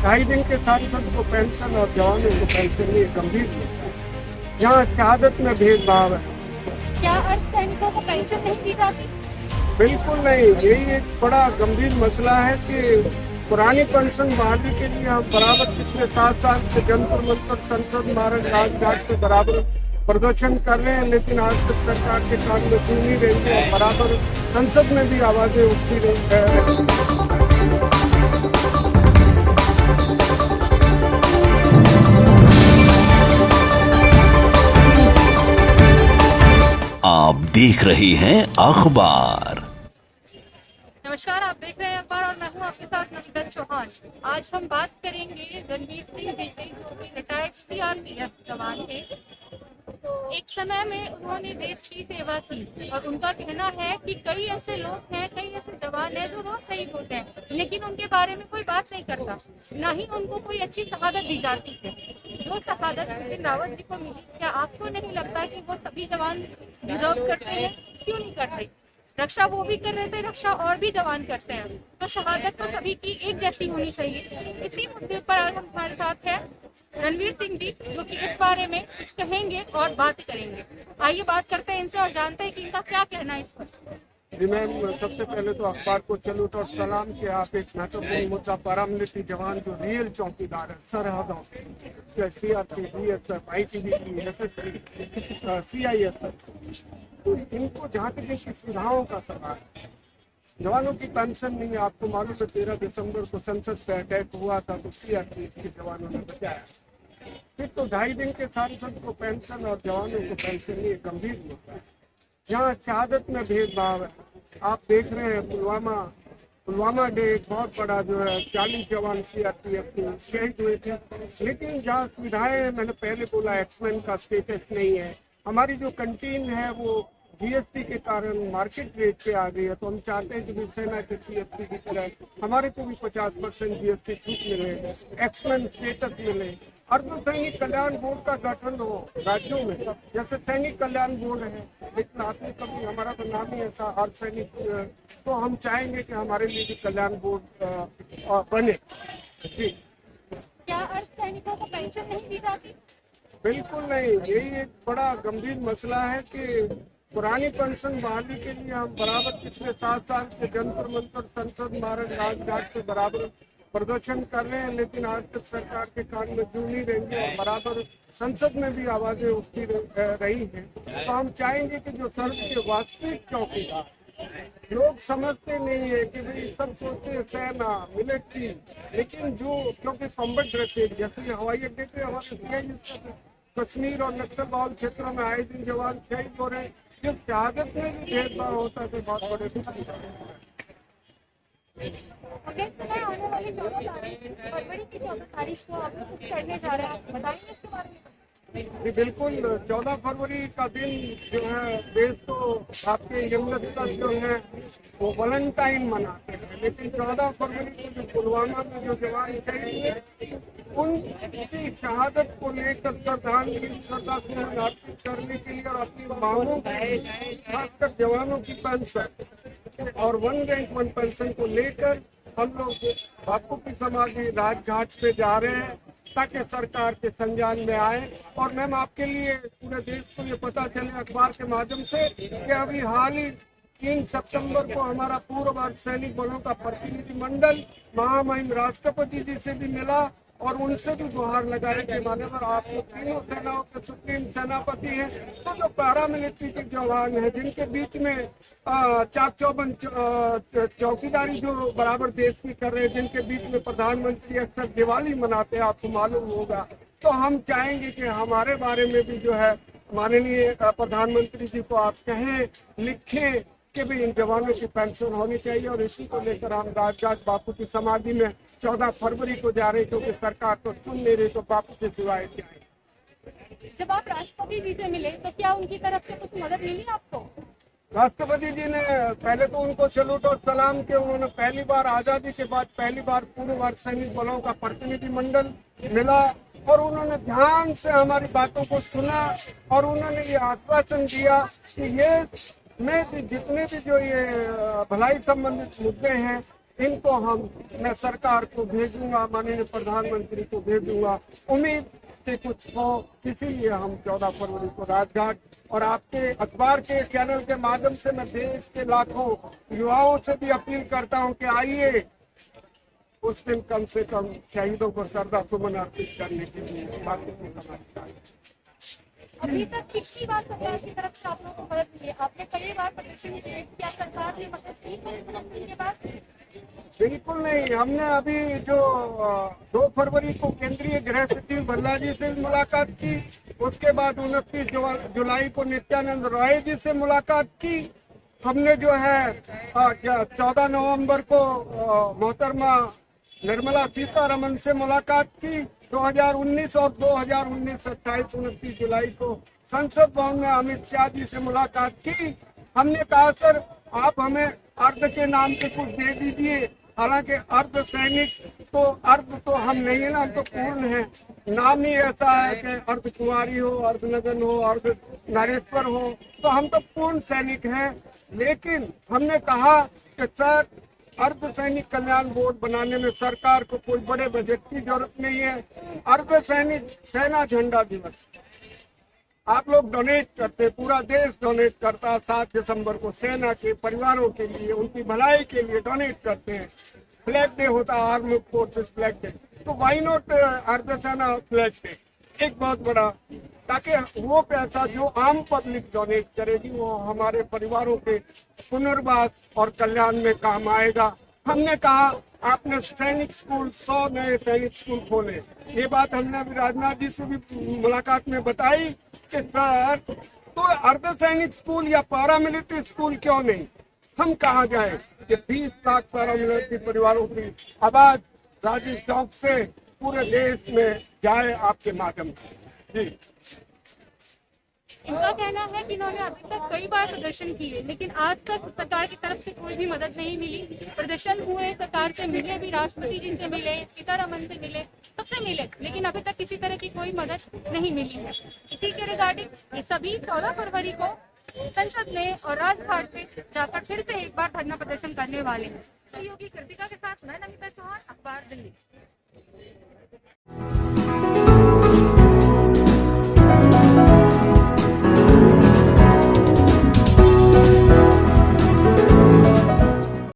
ढाई दिन के सांसद को पेंशन और जवानों को पेंशन, ये गंभीर मुद्दा है। यहाँ शहादत में भेदभाव है। क्या अर्धसैनिकों को पेंशन नहीं दी जाती? बिल्कुल नहीं, यही एक बड़ा गंभीर मसला है कि पुरानी पेंशन बहाली के लिए हम बराबर पिछले 7 साल से जंतर मंतर, संसद मार्ग, राजघाट पे बराबर प्रदर्शन कर रहे हैं, लेकिन आज तक सरकार के कान में क्यों नहीं रही है। बराबर संसद में भी आवाजें उठती रही। आप देख रहे हैं अखबार। नमस्कार, आप देख रहे हैं अखबार और मैं हूं आपके साथ नमिता चौहान। आज हम बात करेंगे रणवीर सिंह जी से, जो कि रिटायर्ड सीआरपीएफ जवान थे। एक समय में उन्होंने देश की सेवा की और उनका कहना है कि कई ऐसे लोग हैं, कई ऐसे जवान हैं जो रोज शहीद होते हैं, लेकिन उनके बारे में कोई बात नहीं करता, ना ही उनको कोई अच्छी शहादत दी जाती है। जो शहादत बिपिन रावत जी को मिली, क्या आपको नहीं लगता कि वो सभी जवान डिजर्व करते हैं? क्यों नहीं करते? रक्षा वो भी कर रहे थे, रक्षा और भी जवान करते हैं, तो शहादत तो सभी की एक जैसी होनी चाहिए। इसी मुद्दे पर आज हमारे साथ है रणवीर सिंह जी, जो कि इस बारे में कुछ कहेंगे और बात करेंगे। आइए बात करते हैं इनसे और जानते हैं कि इनका क्या कहना है इस पर। जी मैम, सबसे पहले तो अखबार को सैल्यूट और सलाम कि आप एक महत्वपूर्ण मुद्दा, पैरामिलिट्री जवान जो रियल चौकीदार है सरहदों के, CRP, BSF, ITBP, SSB, CISF, तो इनको जहाँ तक इसकी सुविधाओं का सवाल है, जवानों की पेंशन नहीं है। आपको मालूम है 13 दिसंबर को संसद पे अटैक हुआ था तो सीआरपी के जवानों ने बचाया। फिर तो ढाई दिन के सांसद को पेंशन और जवानों को पेंशन, ये गंभीर मुद्दा है। यहाँ शहादत में भेदभाव है। आप देख रहे हैं पुलवामा डे एक बहुत बड़ा जो है, 40 जवान सीआरपीएफ के शहीद हुए थे, लेकिन जहाँ सुविधाएं, मैंने पहले बोला, एक्समैन का स्टेटस नहीं है। हमारी जो कैंटीन है वो जीएसटी के कारण मार्केट रेट पे आ गई है, तो हम चाहते हैं कि भी सेना के सीएफपी की तरह हमारे को भी 50% जीएसटी छूट मिले, एक्समैन स्टेटस मिले। अर्धसैनिक कल्याण बोर्ड का गठन हो राज्यों में, जैसे सैनिक कल्याण बोर्ड है, लेकिन आपने कभी, हमारा तो नाम ही ऐसा अर्धसैनिक, तो हम चाहेंगे कि हमारे लिए भी कल्याण बोर्ड बने। क्या अर्धसैनिकों को पेंशन नहीं दी जाती? बिल्कुल नहीं, यही एक बड़ा गंभीर मसला है कि पुरानी पेंशन बहाली के लिए हम बराबर पिछले 7 साल से जंतर मंतर, संसद मार्ग, राजघाट पे बराबर प्रदर्शन कर रहे हैं, लेकिन आज तक सरकार के कान में क्यों नहीं रही है। बराबर संसद में भी आवाजें उठती रही हैं। तो हम चाहेंगे कि जो सर्द के वास्तविक चौकीदार, लोग समझते नहीं है कि भाई, सब सोचते हैं सेना, मिलिट्री, लेकिन जो, क्योंकि कॉम्बैट ड्रेसेज जैसे हवाई अड्डे पे हमारे सीआईएसएफ कश्मीर और नक्सल बाहुल क्षेत्रों में आए दिन जवान शहीद हो रहे हैं, जब शहादत में भी भेदभाव होता है तो बहुत बड़े दुख की बात है। हमने सुना है आने वाली 14 तारीख, फरवरी की 14 तारीख को आप लोग कुछ करने जा रहे हैं, बताएंगे इसके बारे में? जी बिल्कुल, 14 फरवरी का दिन जो है, देश तो आपके यंगस्टर जो है वो वैलेंटाइन मनाते हैं, लेकिन 14 फरवरी को जो पुलवामा में जो जवान शहीद हुए, उनकी शहादत को लेकर श्रद्धासुमन अर्पित करने के लिए और अपनी मांगों के, खासकर जवानों की पेंशन और 1 रैंक 1 पेंशन को लेकर हम लोग बापू की समाधि राजघाट पे जा रहे हैं, ताकि सरकार के संज्ञान में आए। और मैम, आपके लिए, पूरे देश को ये पता चले अखबार के माध्यम से कि अभी हाल ही 3 सितंबर को हमारा पूर्व अर्धसैनिक बलों का प्रतिनिधिमंडल महामहिम राष्ट्रपति जी से भी मिला और उनसे भी गुहार लगाए कि माननीय आप लोग तीनों सेनाओं के सुप्रीम सेनापति हैं, तो जो पैरामिलिट्री के जवान हैं, जिनके बीच में चाक चौबंद चौकीदारी जो बराबर देश की कर रहे हैं, जिनके बीच में प्रधानमंत्री अक्सर दिवाली मनाते हैं, आपको मालूम होगा, तो हम चाहेंगे कि हमारे बारे में भी जो है माननीय प्रधानमंत्री जी को आप कहें, लिखें कि भी इन जवानों की पेंशन होनी चाहिए। और इसी को लेकर हम राजघाट बापू की समाधि में 14 फरवरी को जा रहे, क्योंकि सरकार तो सुन नहीं रही, तो बापू के सिवाय क्या है। जब आप राष्ट्रपति जी से मिले तो क्या उनकी तरफ से कुछ मदद मिली आपको? राष्ट्रपति जी ने पहले तो उनको सैल्यूट और सलाम के, उन्होंने पहली बार आजादी के बाद पहली बार पूर्व अर्धसैनिक बलों का प्रतिनिधिमंडल मिला और उन्होंने ध्यान से हमारी बातों को सुना और उन्होंने ये आश्वासन दिया कि ये में जितने भी जो ये भलाई संबंधित मुद्दे हैं, इनको मैं सरकार को भेजूंगा, माननीय प्रधानमंत्री को भेजूंगा। उम्मीद से कुछ हो, इसीलिए हम 14 फरवरी को राजघाट और आपके अखबार के चैनल के माध्यम से मैं देश के लाखों युवाओं से भी अपील करता हूं कि आइए उस दिन कम से कम शहीदों को श्रद्धा सुमन अर्पित करने के लिए बाकी को समझता है। अभी तक कितनी बार सरकार की तरफ से आप लोगों को मदद मिली? आपने कई बार प्रदर्शन किए, क्या सरकार ने मदद की है के बाद? बिल्कुल नहीं। हमने अभी जो 2 फरवरी को केंद्रीय गृह सचिव भल्ला जी से मुलाकात की, उसके बाद 29 जुलाई को नित्यानंद राय जी से मुलाकात की। हमने जो है 14 नवंबर को मोहतरमा निर्मला सीतारमन से मुलाकात की। 2019 और 2019 28 29 जुलाई को संसद भवन में अमित शाह जी से मुलाकात की। हमने कहा सर आप हमें अर्ध के नाम के कुछ दे दीजिए, हालांकि अर्ध सैनिक तो अर्ध तो हम नहीं है ना, हम तो पूर्ण है। नाम ही ऐसा है कि अर्ध कुंवारी हो, अर्ध नगन हो, अर्ध नारेश्वर हो, तो हम तो पूर्ण सैनिक हैं। लेकिन हमने कहा कि सर अर्ध सैनिक कल्याण बोर्ड बनाने में सरकार को कोई बड़े बजट की जरूरत नहीं है। अर्ध सैनिक सेना झंडा दिवस आप लोग डोनेट करते, पूरा देश डोनेट करता है। 7 दिसंबर को सेना के परिवारों के लिए, उनकी भलाई के लिए डोनेट करते हैं। फ्लैग डे होता है, आर्म्ड फोर्सेस फ्लैग डे, तो वाई नॉट अर्ध सेना फ्लैग डे, एक बहुत बड़ा, ताकि वो पैसा जो आम पब्लिक डोनेट करेगी वो हमारे परिवारों के पुनर्वास और कल्याण में काम आएगा। हमने कहा आपने सैनिक स्कूल 100 नए सैनिक स्कूल खोले, ये बात हमने अभी राजनाथ जी से भी मुलाकात में बताई कि सर तो अर्ध सैनिक स्कूल या पैरामिलिट्री स्कूल क्यों नहीं, हम कहाँ जाए कि 20 लाख पैरामिलिट्री परिवारों की आवाज राजीव चौक से पूरे देश में जाए आपके माध्यम से। जी इनका कहना है कि इन्होंने अभी तक कई बार प्रदर्शन किए, लेकिन आज तक सरकार की तरफ से कोई भी मदद नहीं मिली। प्रदर्शन हुए, सरकार से मिले भी, राष्ट्रपति जी से मिले, सीतारमन से मिले, सबसे मिले, लेकिन अभी तक किसी तरह की कोई मदद नहीं मिली है। इसी के रिगार्डिंग ये सभी 14 फरवरी को संसद में और राजघाट पे जाकर फिर से एक बार धरना प्रदर्शन करने वाले हैं। सहयोगी कृतिका के साथ मैं नमिता चौहान, अखबार दिल्ली।